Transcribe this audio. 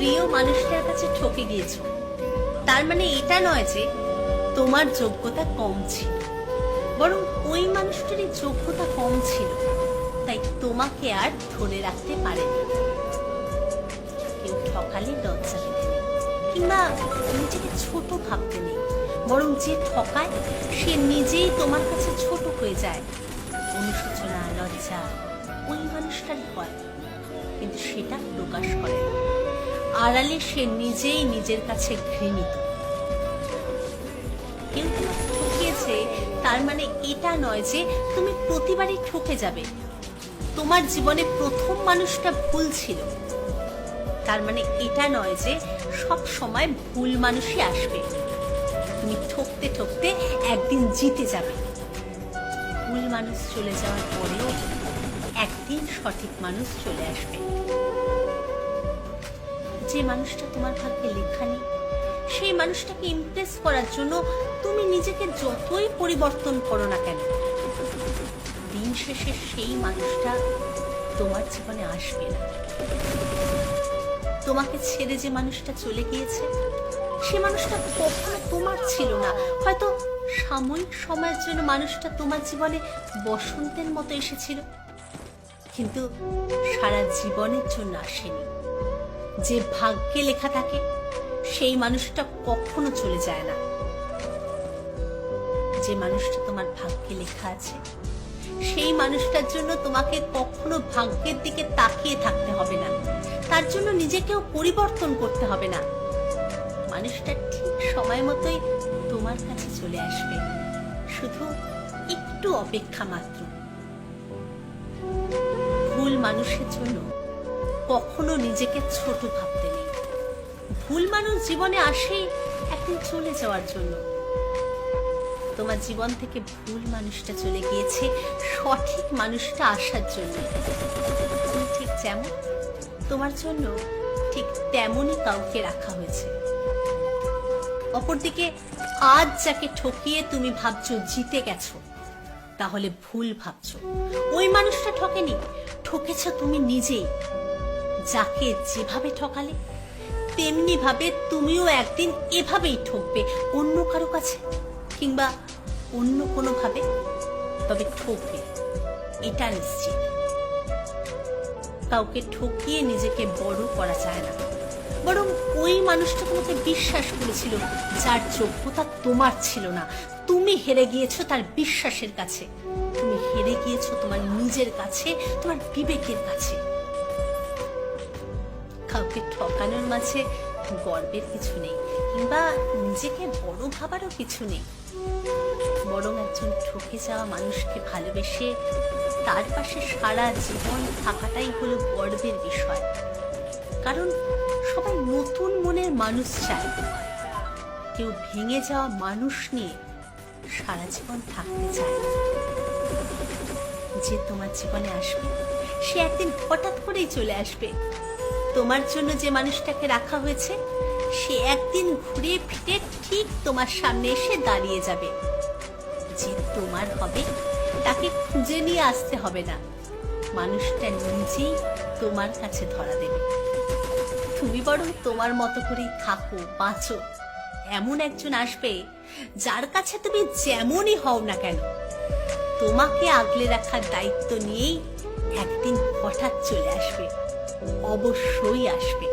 প্রিয় মানুষটার কাছে ঠকে গিয়েছো, তার মানে এটা নয় যে তোমার যোগ্যতা কম ছিল, বরং ওই মানুষটারই যোগ্যতা কম ছিল, তাই তোমাকে আর ধরে রাখতে পারেনি। কেউ ঠকালে লজ্জা পেতে নেই, কিংবা নিজেকে ছোট ভাবতে নেই, বরং যে ঠকায় সে নিজেই তোমার কাছে ছোট হয়ে যায়। অনুশোচনা, লজ্জা ওই মানুষটারই হয়, কিন্তু সেটা প্রকাশ করে না। আড়ালে সে নিজেই নিজের কাছে ঘৃণিত। কেউ তোমাকে ঠকিয়েছে, তার মানে এটা নয় যে তুমি প্রতিবারই ঠকে যাবে। তোমার জীবনে প্রথম মানুষটা ভুল ছিল, তার মানে এটা নয় যে সব সময় ভুল মানুষই আসবে। তুমি ঠকতে ঠকতে একদিন জিতে যাবে। ভুল মানুষ চলে যাওয়ার পরেও একদিন সঠিক মানুষ চলে আসবে। যে মানুষটা তোমার ভাগ্যে লেখা নেই, সেই মানুষটাকে ইমপ্রেস করার জন্য তুমি নিজেকে যতই পরিবর্তন করো না কেন, দিন শেষে সেই মানুষটা তোমার জীবনে আসবে না। তোমাকে ছেড়ে যে মানুষটা চলে গিয়েছে, সে মানুষটা কখনো তোমার ছিল না। হয়তো সাময়িক সময়ের জন্য মানুষটা তোমার জীবনে বসন্তের মতো এসেছিল, কিন্তু সারা জীবনের জন্য আসেনি। যে ভাগ্যে লেখা থাকে সেই মানুষটা কখনো চলে যায় না। যে মানুষটা তোমার ভাগ্যে লেখা আছে, সেই মানুষটার জন্য তোমাকে কখনো ভাগ্যের দিকে তাকিয়ে থাকতে হবে না, তার জন্য নিজেকেও পরিবর্তন করতে হবে না। মানুষটা ঠিক সময় মতোই তোমার কাছে চলে আসবে, শুধু একটু অপেক্ষা মাত্র। ভুল মানুষের জন্য কখনো নিজেকে ছোট ভাবতে নেই। ভুল মানুষ জীবনে আসে একদিন চলে যাওয়ার জন্য। তোমার জীবন থেকে ভুল মানুষটা চলে গিয়েছে সঠিক মানুষটা আসার জন্য। তুমি ঠিক যেমন, তোমার জন্য ঠিক তেমনই কাউকে রাখা হয়েছে। অপরদিকে আজ যাকে ঠকিয়ে তুমি ভাবছো জিতে গেছো, তাহলে ভুল ভাবছো। ওই মানুষটা ঠকেনি, ঠকেছ তুমি নিজেই। যাকে যেভাবে ঠকালে, তেমনি ভাবে তুমিও একদিন এভাবেই ঠকবে অন্য কারো কাছে, কিংবা অন্য কোনো ভাবে। তবে ঠকবে, এটা নিশ্চিত। কাউকে ঠকিয়ে নিজেকে বড় করা যায় না, বরং ওই মানুষটা তোমাকে বিশ্বাস করেছিল, যার যোগ্যতা তোমার ছিল না। তুমি হেরে গিয়েছো তার বিশ্বাসের কাছে, তুমি হেরে গিয়েছো তোমার নিজের কাছে, তোমার বিবেকের কাছে। কাউকে ঠকানোর মাঝে গর্বের কিছু নেই, কিংবা নিজেকে বড় ভাবারও কিছু নেই, বরং একজন ঠকে যাওয়া মানুষকে ভালোবেসে তার পাশে সারা জীবন থাকাটাই হলো গর্বের বিষয়। কারণ সবাই নতুন মনের মানুষ চায়, কেউ ভেঙে যাওয়া মানুষ নিয়ে সারা জীবন থাকতে চায় না। যে তোমার জীবনে আসবে সে একদিন হঠাৎ করেই চলে আসবে। তোমার জন্য যে মানুষটাকে রাখা হয়েছে সে একদিন ঘুরে ফিরে ঠিক তোমার সামনে এসে দাঁড়িয়ে যাবে। যে তোমার হবে তাকে খুঁজে নিয়ে আসতে হবে না, মানুষটা নিজেই তোমার কাছে ধরা দেবে। তুমি বরং তোমার মতো করেই থাকো, বাঁচো। এমন একজন আসবে যার কাছে তুমি যেমনই হও না কেন, তোমাকে আগলে রাখার দায়িত্ব নিয়েই একদিন হঠাৎ চলে আসবে, অবশ্যই আসবে।